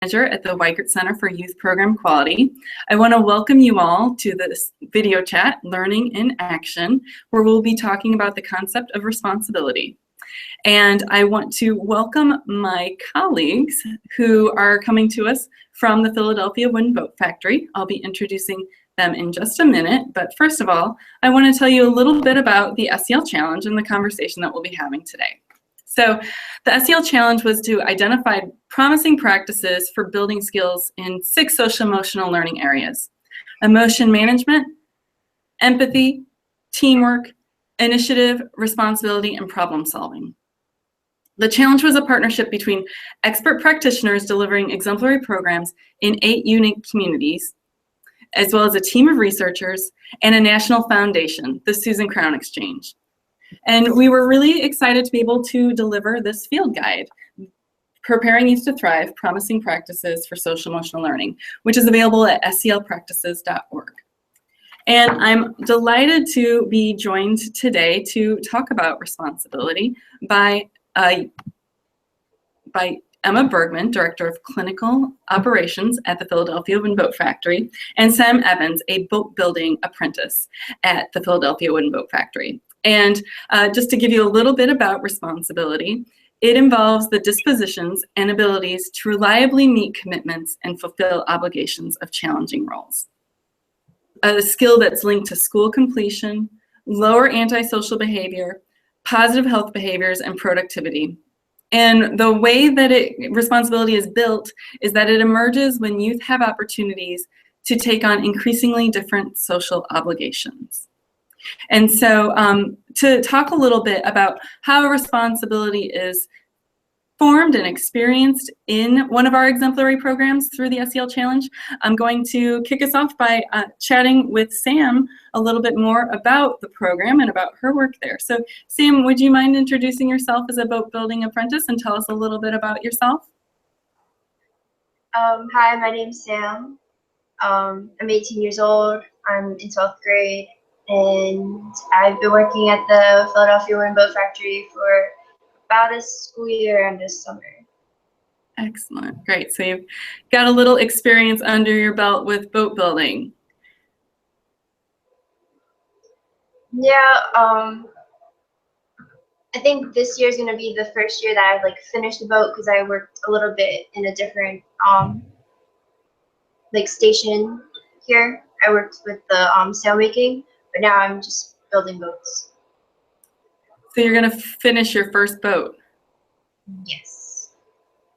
Manager at the Weigert Center for Youth Program Quality. I want to welcome you all to this video chat, Learning in Action, where we'll be talking about the concept of responsibility. And I want to welcome my colleagues who are coming to us from the Philadelphia Wooden Boat Factory. I'll be introducing them in just a minute, but first of all, I want to tell you a little bit about the SEL Challenge and the conversation that we'll be having today. So the SEL Challenge was to identify promising practices for building skills in 6 social-emotional learning areas: emotion management, empathy, teamwork, initiative, responsibility, and problem solving. The challenge was a partnership between expert practitioners delivering exemplary programs in 8 unique communities, as well as a team of researchers and a national foundation, the Susan Crown Exchange. And we were really excited to be able to deliver this field guide, Preparing Youth to Thrive, Promising Practices for Social Emotional Learning, which is available at selpractices.org. And I'm delighted to be joined today to talk about responsibility by Emma Bergman, Director of Clinical Operations at the Philadelphia Wooden Boat Factory, and Sam Evans, a boat building apprentice at the Philadelphia Wooden Boat Factory. And just to give you a little bit about responsibility, it involves the dispositions and abilities to reliably meet commitments and fulfill obligations of challenging roles. A skill that's linked to school completion, lower antisocial behavior, positive health behaviors, and productivity. And the way that responsibility is built is that it emerges when youth have opportunities to take on increasingly different social obligations. And so to talk a little bit about how responsibility is formed and experienced in one of our exemplary programs through the SEL Challenge, I'm going to kick us off by chatting with Sam a little bit more about the program and about her work there. So Sam, would you mind introducing yourself as a boat building apprentice and tell us a little bit about yourself? Hi, my name's Sam. I'm 18 years old. I'm in 12th grade. And I've been working at the Philadelphia Wooden Boat Factory for about a school year and this summer. Excellent, great. So you've got a little experience under your belt with boat building. Yeah, I think this year is going to be the first year that I've finished the boat because I worked a little bit in a different station here. I worked with the sail making. But now I'm just building boats. So you're going to finish your first boat? Yes.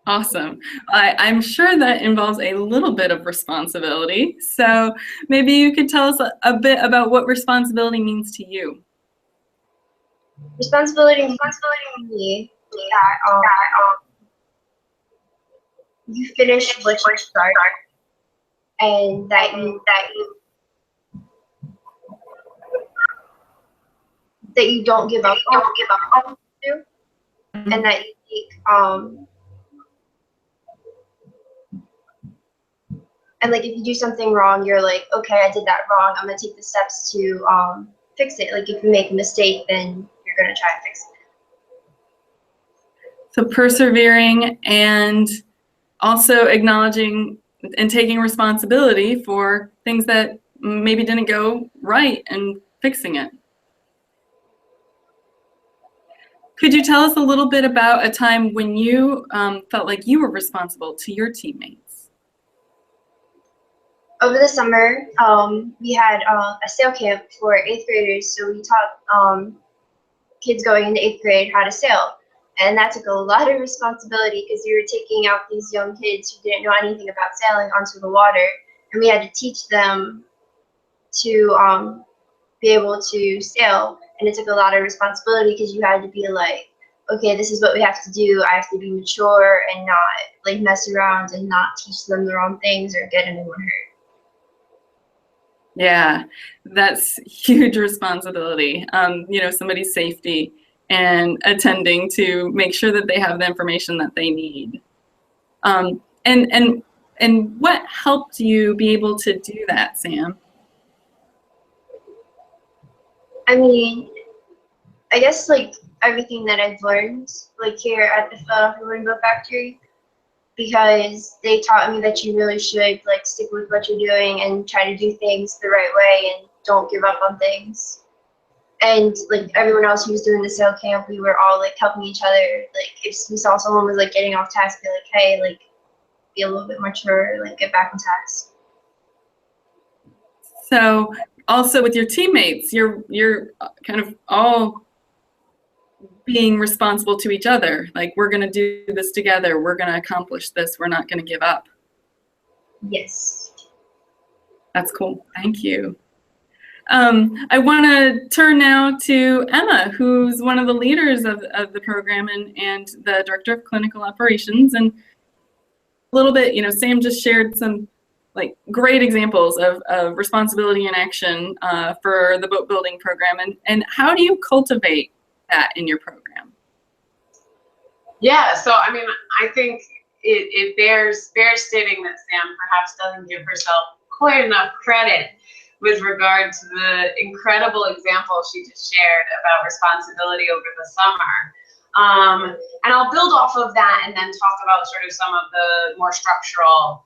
Awesome. I'm sure that involves a little bit of responsibility. So maybe you could tell us a bit about what responsibility means to you. Responsibility to me that you finish what you start, and that you don't give up on you, and that you take and if you do something wrong, you're like, okay, I did that wrong. I'm gonna take the steps to fix it. If you make a mistake, then you're gonna try and fix it. So persevering and also acknowledging and taking responsibility for things that maybe didn't go right and fixing it. Could you tell us a little bit about a time when you felt like you were responsible to your teammates? Over the summer, we had a sail camp for 8th graders, so we taught kids going into 8th grade how to sail. And that took a lot of responsibility because we were taking out these young kids who didn't know anything about sailing onto the water, and we had to teach them to be able to sail. And it took a lot of responsibility because you had to be like, okay, this is what we have to do. I have to be mature and not mess around and not teach them the wrong things or get anyone hurt. Yeah, that's huge responsibility. Somebody's safety and attending to make sure that they have the information that they need. And what helped you be able to do that, Sam? I mean, I guess everything that I've learned here at the Philadelphia Wooden Boat Factory, because they taught me that you really should like stick with what you're doing and try to do things the right way and don't give up on things. And like everyone else who was doing the SEL camp, we were all like helping each other. Like if we saw someone was like getting off task, be like, hey, like be a little bit mature, like get back on task. So also with your teammates, you're kind of all being responsible to each other. Like, we're going to do this together. We're going to accomplish this. We're not going to give up. Yes. That's cool. Thank you. I want to turn now to Emma, who's one of the leaders of the program and the director of clinical operations. And a little bit, Sam just shared some like great examples of responsibility in action for the boat building program. And how do you cultivate that in your program? Yeah, so I mean, I think it bears stating that Sam perhaps doesn't give herself quite enough credit with regard to the incredible example she just shared about responsibility over the summer. And I'll build off of that and then talk about sort of some of the more structural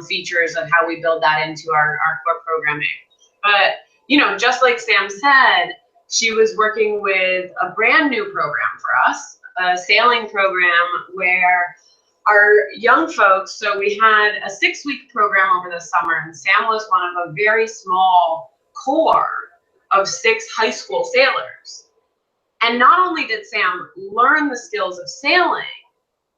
features of how we build that into our core programming. But, just like Sam said, she was working with a brand new program for us, a sailing program where our young folks, so we had a 6-week program over the summer, and Sam was one of a very small core of 6 high school sailors. And not only did Sam learn the skills of sailing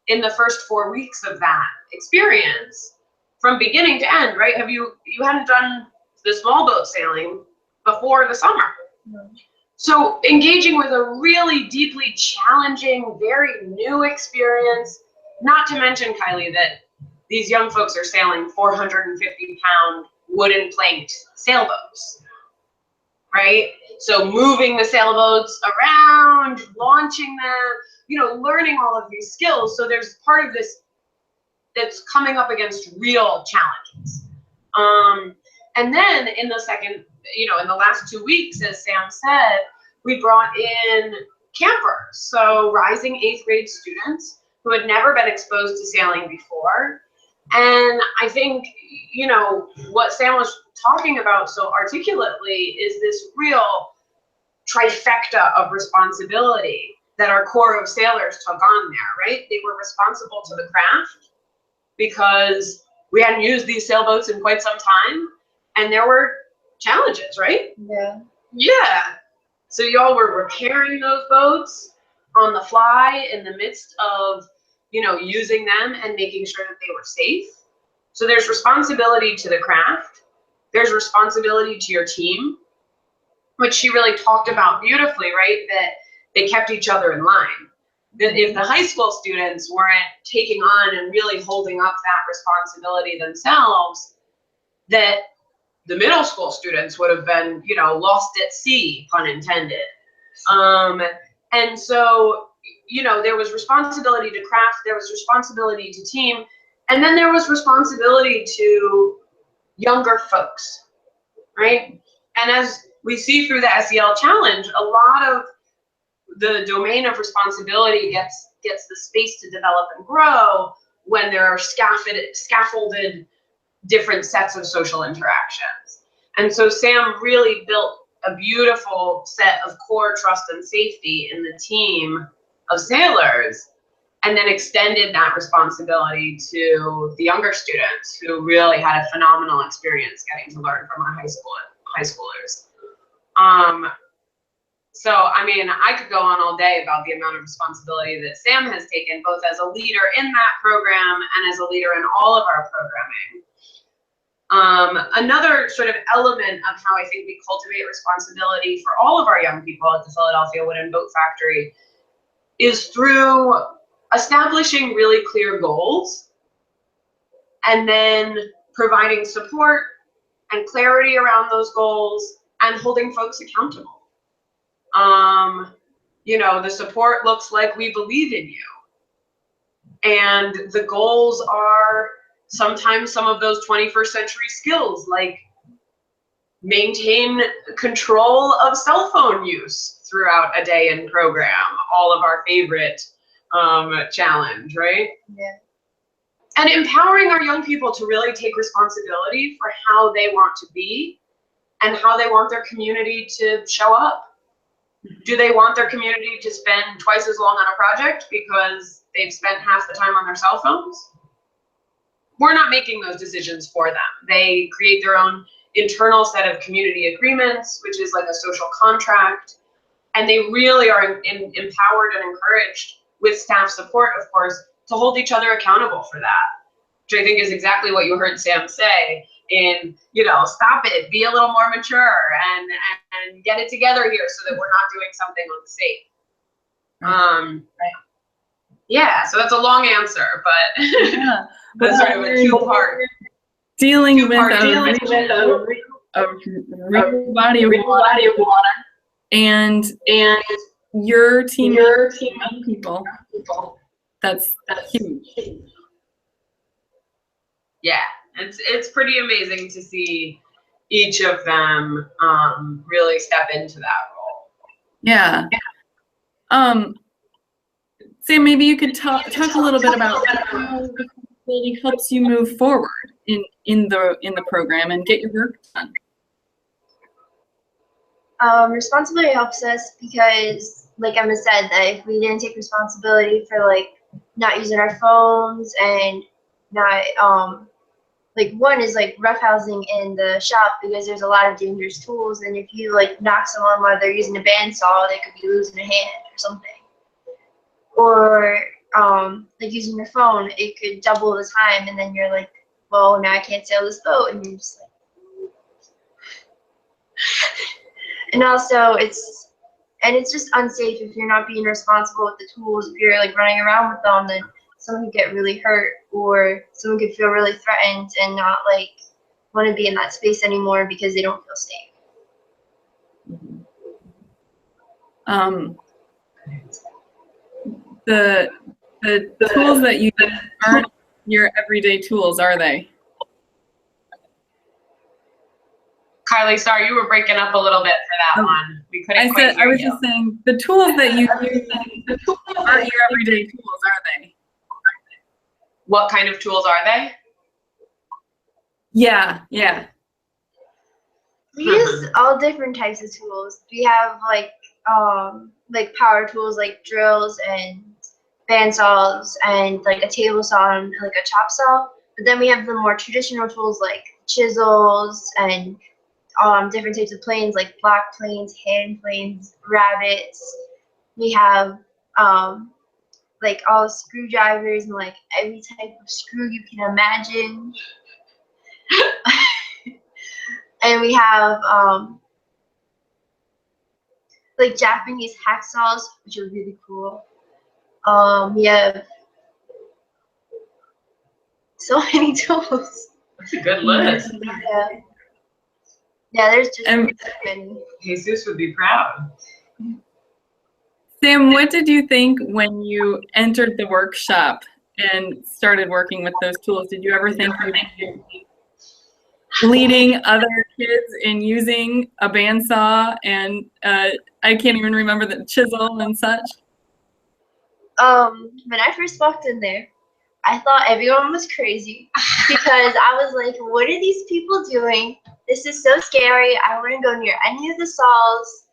in the first 4 weeks of that experience, from beginning to end, right? You hadn't done the small boat sailing before the summer. No. So engaging with a really deeply challenging, very new experience, not to mention, Kylie, that these young folks are sailing 450-pound wooden planked sailboats, right? So moving the sailboats around, launching them, learning all of these skills. So there's part of this that's coming up against real challenges. And then in the last 2 weeks, as Sam said, we brought in campers, so rising 8th grade students who had never been exposed to sailing before. And I think, what Sam was talking about so articulately is this real trifecta of responsibility that our core of sailors took on there, right? They were responsible to the craft because we hadn't used these sailboats in quite some time, and there were challenges, right? Yeah. Yeah. So y'all were repairing those boats on the fly in the midst of, using them and making sure that they were safe. So there's responsibility to the craft. There's responsibility to your team, which she really talked about beautifully, right? That they kept each other in line. That if the high school students weren't taking on and really holding up that responsibility themselves, that the middle school students would have been, lost at sea, pun intended. And so, there was responsibility to craft, there was responsibility to team, and then there was responsibility to younger folks, right? And as we see through the SEL challenge, a lot of the domain of responsibility gets the space to develop and grow when there are scaffolded different sets of social interactions. And so Sam really built a beautiful set of core trust and safety in the team of sailors, and then extended that responsibility to the younger students who really had a phenomenal experience getting to learn from our high schoolers. So, I mean, I could go on all day about the amount of responsibility that Sam has taken, both as a leader in that program and as a leader in all of our programming. Another sort of element of how I think we cultivate responsibility for all of our young people at the Philadelphia Wood and Boat Factory is through establishing really clear goals and then providing support and clarity around those goals and holding folks accountable. The support looks like we believe in you. And the goals are sometimes some of those 21st century skills, like maintain control of cell phone use throughout a day in program, all of our favorite challenge, right? Yeah. And empowering our young people to really take responsibility for how they want to be and how they want their community to show up. Do they want their community to spend twice as long on a project because they've spent half the time on their cell phones? We're not making those decisions for them. They create their own internal set of community agreements, which is like a social contract. And they really are empowered and encouraged with staff support, of course, to hold each other accountable for that, which I think is exactly what you heard Sam say in, stop it, be a little more mature and get it together here so that we're not doing something unsafe. Yeah, so that's a long answer, but Yeah. that's sort of a two-part. Dealing with a real body of water and your team of young people. That's huge. Yeah, it's pretty amazing to see each of them really step into that role. Yeah. Sam, maybe you could talk a little bit about how responsibility helps you move forward in the program and get your work done. Responsibility helps us because, like Emma said, that if we didn't take responsibility for not using our phones and not one is roughhousing in the shop because there's a lot of dangerous tools, and if you knock someone while they're using a bandsaw, they could be losing a hand or something. Or using your phone, it could double the time, and then you're like, well, now I can't sail this boat, and you're just and also it's just unsafe if you're not being responsible with the tools. If you're running around with them, then someone could get really hurt, or someone could feel really threatened and not want to be in that space anymore because they don't feel safe. The tools that you use aren't your everyday tools, are they? Kylie, sorry, you were breaking up a little bit for that one. We couldn't quite hear you. I was just saying, the tools that you use aren't your everyday tools, are they? What kind of tools are they? Yeah. We use all different types of tools. We have power tools like drills and bandsaws and a table saw and a chop saw. But then we have the more traditional tools like chisels and different types of planes like block planes, hand planes, rabbits. We have all screwdrivers and every type of screw you can imagine. And we have Japanese hacksaws, which are really cool. We have so many tools. That's a good list. Yeah, there's just many. Jesus would be proud. Sam, what did you think when you entered the workshop and started working with those tools? Did you ever think you'd be leading other kids in using a bandsaw and I can't even remember the chisel and such? When I first walked in there, I thought everyone was crazy because I was like, what are these people doing? This is so scary. I wouldn't go near any of the saws.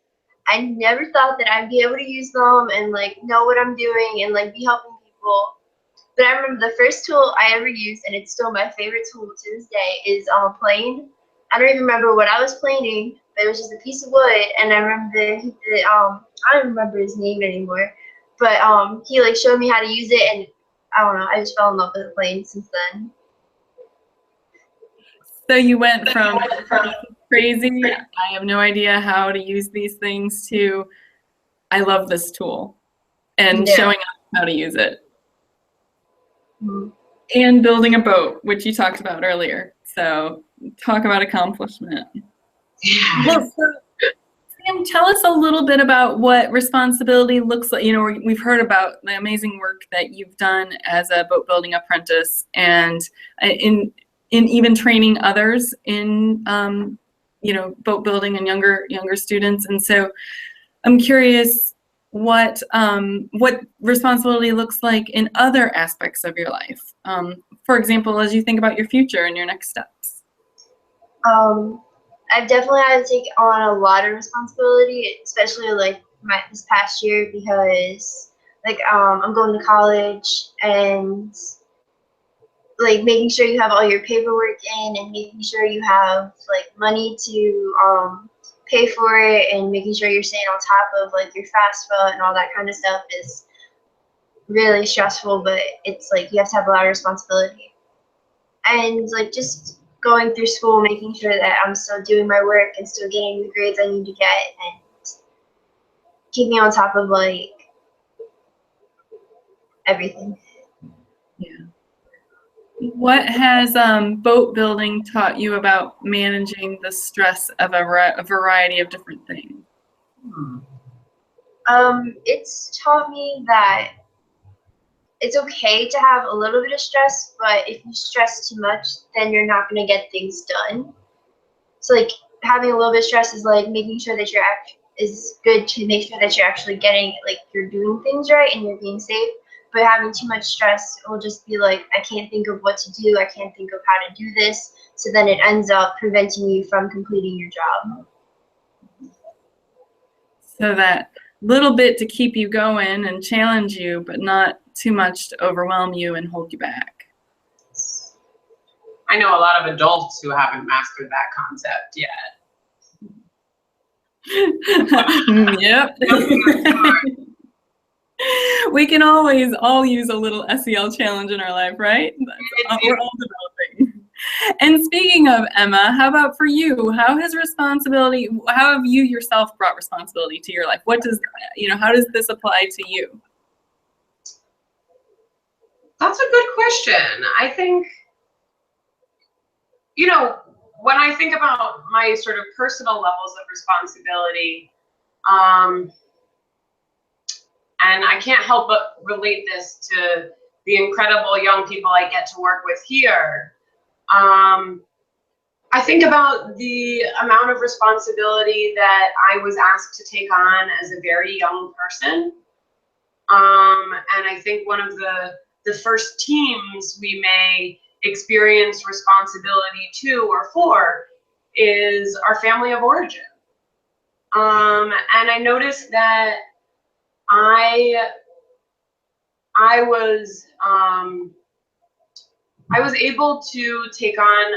I never thought that I'd be able to use them and know what I'm doing and be helping people. But I remember the first tool I ever used, and it's still my favorite tool to this day, is a plane. I don't even remember what I was planing, but it was just a piece of wood. And I remember I don't remember his name anymore, but he showed me how to use it, and I don't know, I just fell in love with the plane since then. So you went from crazy, I have no idea how to use these things, to I love this tool and showing us how to use it. Mm-hmm. And building a boat, which you talked about earlier. So talk about accomplishment. Yeah. Well, so, Sam, tell us a little bit about what responsibility looks like. We've heard about the amazing work that you've done as a boat building apprentice and in even training others in boat building and younger students. And so I'm curious, what responsibility looks like in other aspects of your life. For example, as you think about your future and your next steps. I've definitely had to take on a lot of responsibility, especially like this past year, because like I'm going to college and like making sure you have all your paperwork in and making sure you have like money to pay for it and making sure you're staying on top of like your FAFSA and all that kind of stuff is really stressful, but it's like you have to have a lot of responsibility. And like just going through school, making sure that I'm still doing my work and still getting the grades I need to get and keeping on top of like everything. Yeah. What has boat building taught you about managing the stress of a variety of different things? It's taught me that it's okay to have a little bit of stress, but if you stress too much, then you're not going to get things done. So like having a little bit of stress is like making sure that is good to make sure that you're actually getting like you're doing things right and you're being safe. But having too much stress will just be like, I can't think of what to do. I can't think of how to do this. So then it ends up preventing you from completing your job. So that little bit to keep you going and challenge you, but not too much to overwhelm you and hold you back. I know a lot of adults who haven't mastered that concept yet. Yep. We can always all use a little SEL challenge in our life, right? We're all developing. And speaking of Emma, how about for you? How have you yourself brought responsibility to your life? How does this apply to you? That's a good question. I think, when I think about my sort of personal levels of responsibility, and I can't help but relate this to the incredible young people I get to work with here. I think about the amount of responsibility that I was asked to take on as a very young person. And I think one of the first teams we may experience responsibility to or for is our family of origin. And I noticed that I was able to take on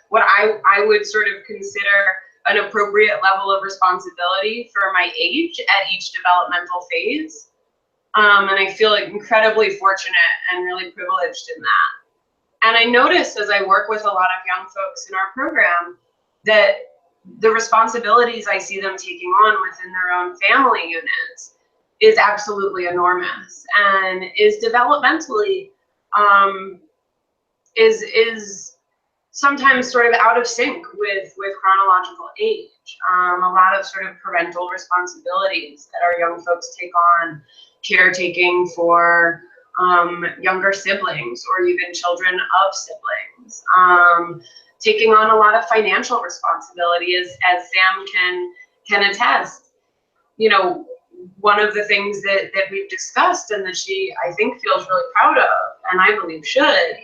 what I would sort of consider an appropriate level of responsibility for my age at each developmental phase. And I feel like incredibly fortunate and really privileged in that. And I noticed as I work with a lot of young folks in our program that the responsibilities I see them taking on within their own family units is absolutely enormous and is developmentally is sometimes sort of out of sync with chronological age. A lot of sort of parental responsibilities that our young folks take on, caretaking for younger siblings or even children of siblings, taking on a lot of financial responsibility as Sam can attest. One of the things that we've discussed and that she, I think, feels really proud of, and I believe should,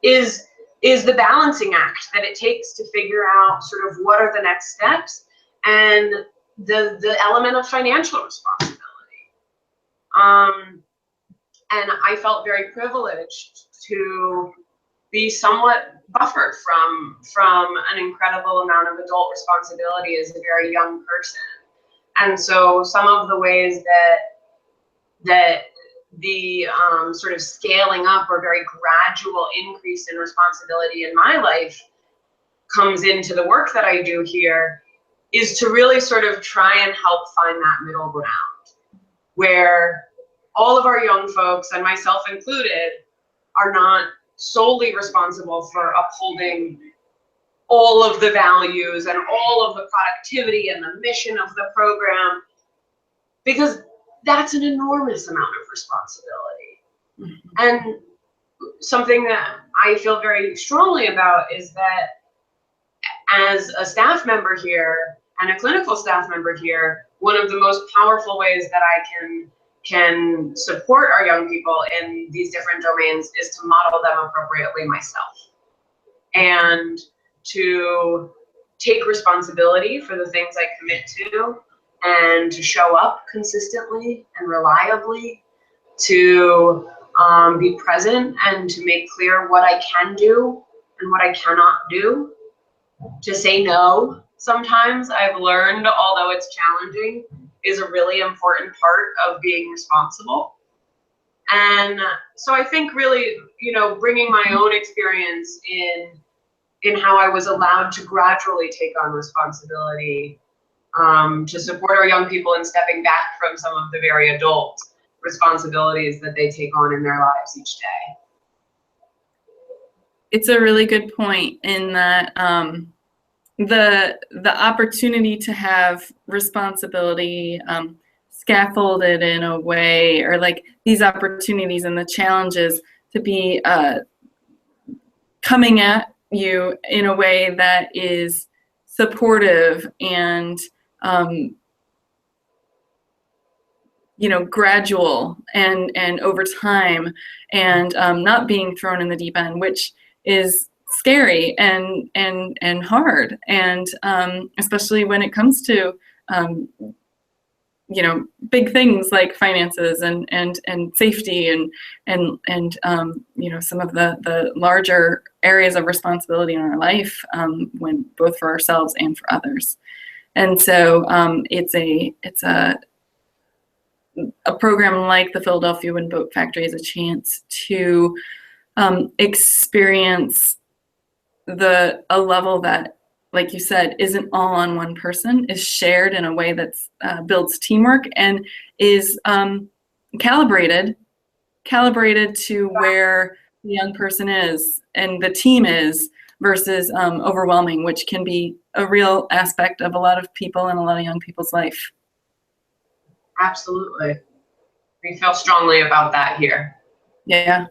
is the balancing act that it takes to figure out sort of what are the next steps and the element of financial responsibility. And I felt very privileged to be somewhat buffered from an incredible amount of adult responsibility as a very young person. And so some of the ways that the sort of scaling up or very gradual increase in responsibility in my life comes into the work that I do here is to really sort of try and help find that middle ground where all of our young folks, and myself included, are not solely responsible for upholding all of the values and all of the productivity and the mission of the program, because that's an enormous amount of responsibility. Mm-hmm. And something that I feel very strongly about is that as a staff member here and a clinical staff member here, one of the most powerful ways that I can support our young people in these different domains is to model them appropriately myself, and to take responsibility for the things I commit to, and to show up consistently and reliably, to be present and to make clear what I can do and what I cannot do, to say no. Sometimes I've learned, although it's challenging, is a really important part of being responsible. And so I think really, bringing my own experience in how I was allowed to gradually take on responsibility, to support our young people in stepping back from some of the very adult responsibilities that they take on in their lives each day. It's a really good point in that the opportunity to have responsibility scaffolded in a way, or like these opportunities and the challenges to be coming at you in a way that is supportive and gradual and over time, and not being thrown in the deep end, which is scary and hard, and especially when it comes to big things like finances and safety and some of the larger areas of responsibility in our life, when both for ourselves and for others. And so it's a program like the Philadelphia Wind Boat Factory is a chance to experience a level that, like you said, isn't all on one person, is shared in a way that builds teamwork and is calibrated to where the young person is and the team is, versus overwhelming, which can be a real aspect of a lot of people and a lot of young people's life. Absolutely. We feel strongly about that here. Yeah.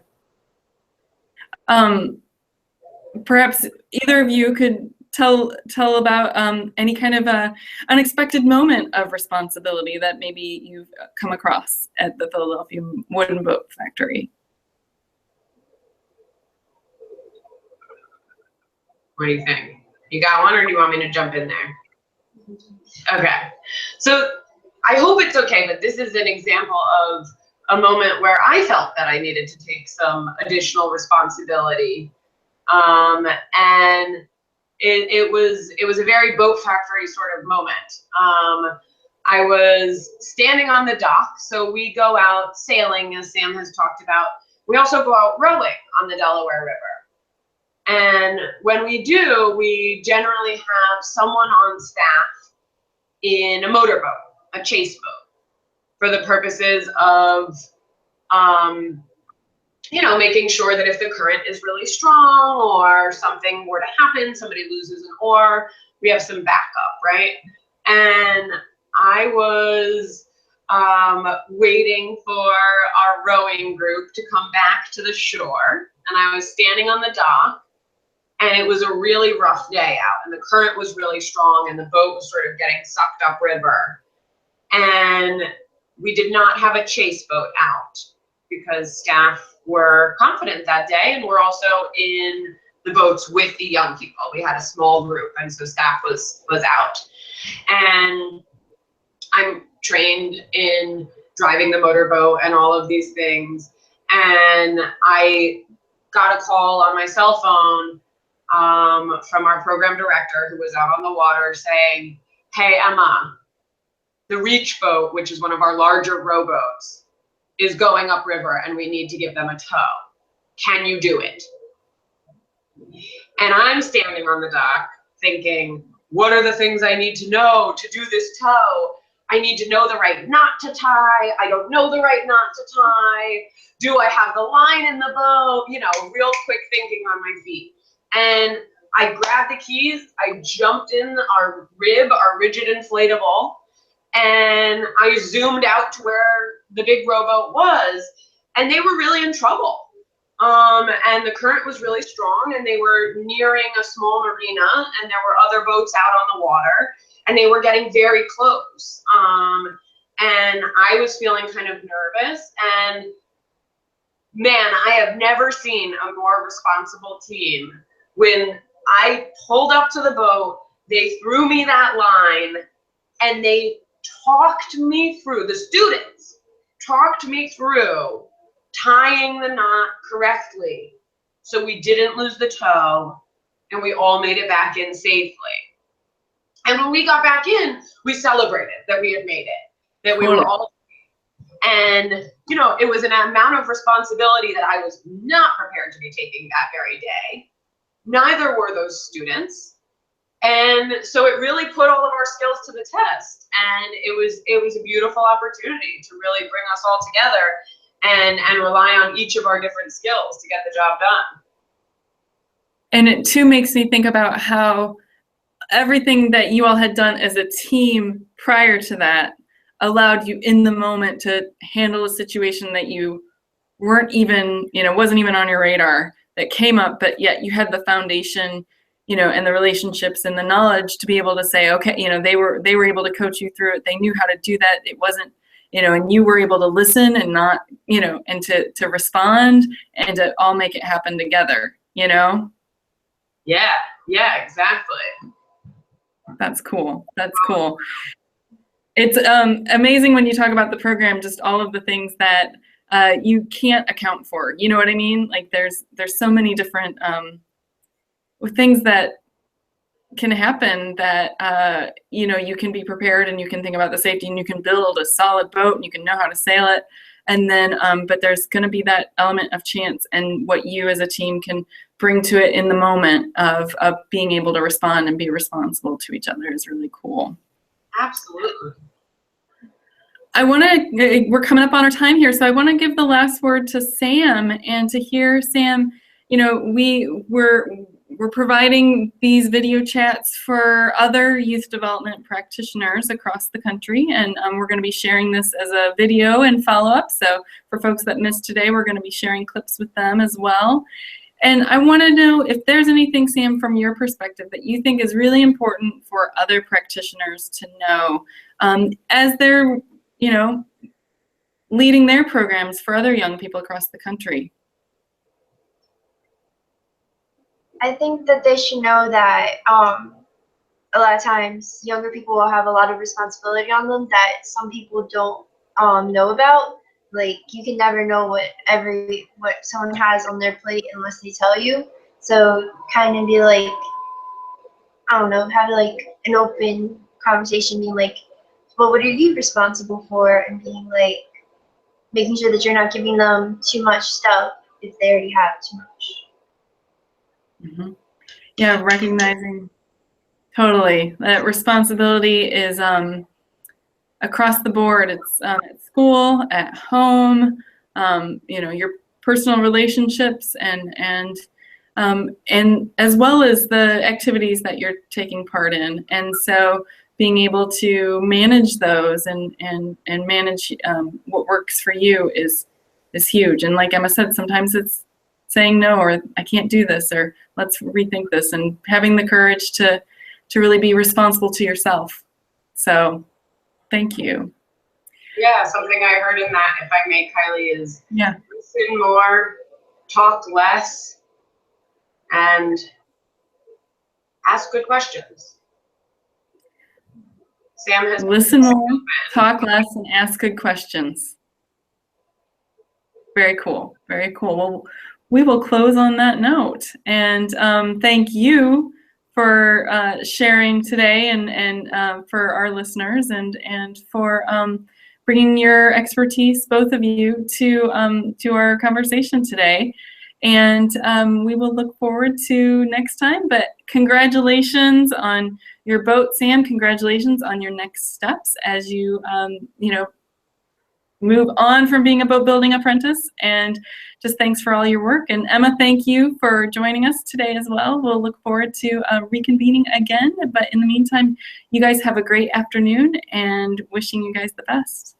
Perhaps either of you could tell about any kind of a unexpected moment of responsibility that maybe you've come across at the Philadelphia Wooden Boat Factory. What do you think? You got one, or do you want me to jump in there? Okay. So I hope it's okay, but this is an example of a moment where I felt that I needed to take some additional responsibility. And it was a very boat factory sort of moment. I was standing on the dock, so we go out sailing, as Sam has talked about. We also go out rowing on the Delaware River. And when we do, we generally have someone on staff in a motorboat, a chase boat, for the purposes of making sure that if the current is really strong or something were to happen, somebody loses an oar, we have some backup, right? And I was waiting for our rowing group to come back to the shore, and I was standing on the dock, and it was a really rough day out, and the current was really strong, and the boat was sort of getting sucked upriver. And we did not have a chase boat out because staff were confident that day, and we're also in the boats with the young people. We had a small group, and so staff was out. And I'm trained in driving the motorboat and all of these things, and I got a call on my cell phone from our program director, who was out on the water, saying, "Hey, Emma, the Reach boat, which is one of our larger rowboats, is going upriver, and we need to give them a tow. Can you do it?" And I'm standing on the dock thinking, what are the things I need to know to do this tow? I need to know the right knot to tie. I don't know the right knot to tie. Do I have the line in the boat? Real quick thinking on my feet. And I grabbed the keys, I jumped in our rib, our rigid inflatable, and I zoomed out to where the big rowboat was, and they were really in trouble. And the current was really strong, and they were nearing a small marina, and there were other boats out on the water, and they were getting very close. And I was feeling kind of nervous, and man, I have never seen a more responsible team. When I pulled up to the boat, they threw me that line, and they talked me through, the students talked me through tying the knot correctly so we didn't lose the tow, and we all made it back in safely. And when we got back in, we celebrated that we had made it, that we were all, and you know, it was an amount of responsibility that I was not prepared to be taking that very day. Neither were those students. And so it really put all of our skills to the test, and it was a beautiful opportunity to really bring us all together and rely on each of our different skills to get the job done. And it too makes me think about how everything that you all had done as a team prior to that allowed you in the moment to handle a situation that you weren't even, you know, wasn't even on your radar, that came up, but yet you had the foundation, you know, and the relationships and the knowledge to be able to say, okay, you know, they were able to coach you through it. They knew how to do that. It wasn't, you know, and you were able to listen and not, you know, and to respond and to all make it happen together, you know? Yeah, exactly. That's cool. That's cool. It's amazing when you talk about the program, just all of the things that you can't account for. You know what I mean? Like there's so many different things that can happen that you know, you can be prepared and you can think about the safety and you can build a solid boat and you can know how to sail it, and then but there's going to be that element of chance, and what you as a team can bring to it in the moment of being able to respond and be responsible to each other is really cool. Absolutely. We're coming up on our time here, so I want to give the last word to Sam, and to hear, Sam, you know, we're providing these video chats for other youth development practitioners across the country, and we're going to be sharing this as a video and follow-up. So for folks that missed today, we're going to be sharing clips with them as well. And I want to know if there's anything, Sam, from your perspective that you think is really important for other practitioners to know as they're, you know, leading their programs for other young people across the country. I think that they should know that a lot of times younger people will have a lot of responsibility on them that some people don't know about. Like, you can never know what someone has on their plate unless they tell you. So kind of be like, I don't know, have like an open conversation, being like, well, what are you responsible for? And being like, making sure that you're not giving them too much stuff if they already have too much. Mm-hmm. Yeah, recognizing totally that responsibility is across the board. It's at school, at home, you know, your personal relationships, and as well as the activities that you're taking part in. And so being able to manage those and manage what works for you is huge. And like Emma said, sometimes it's saying no, or I can't do this, or let's rethink this, and having the courage to really be responsible to yourself. So thank you. Yeah, something I heard in that, if I may, Kylie, is listen more, talk less, and ask good questions. Sam has listen more, talk less, and ask good questions. Very cool. Very cool. Well, we will close on that note. And thank you for sharing today, and for our listeners, and for bringing your expertise, both of you, to our conversation today. And we will look forward to next time. But congratulations on your boat, Sam. Congratulations on your next steps as you, you know, move on from being a boat building apprentice, and just thanks for all your work. And Emma, thank you for joining us today as well. We'll look forward to reconvening again, but in the meantime, you guys have a great afternoon, and wishing you guys the best.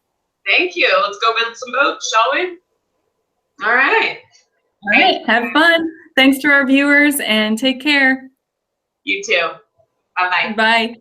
Thank you. Let's go build some boats, shall we? All right. All right, have fun. Thanks to our viewers and take care. You too. Bye-bye. Bye.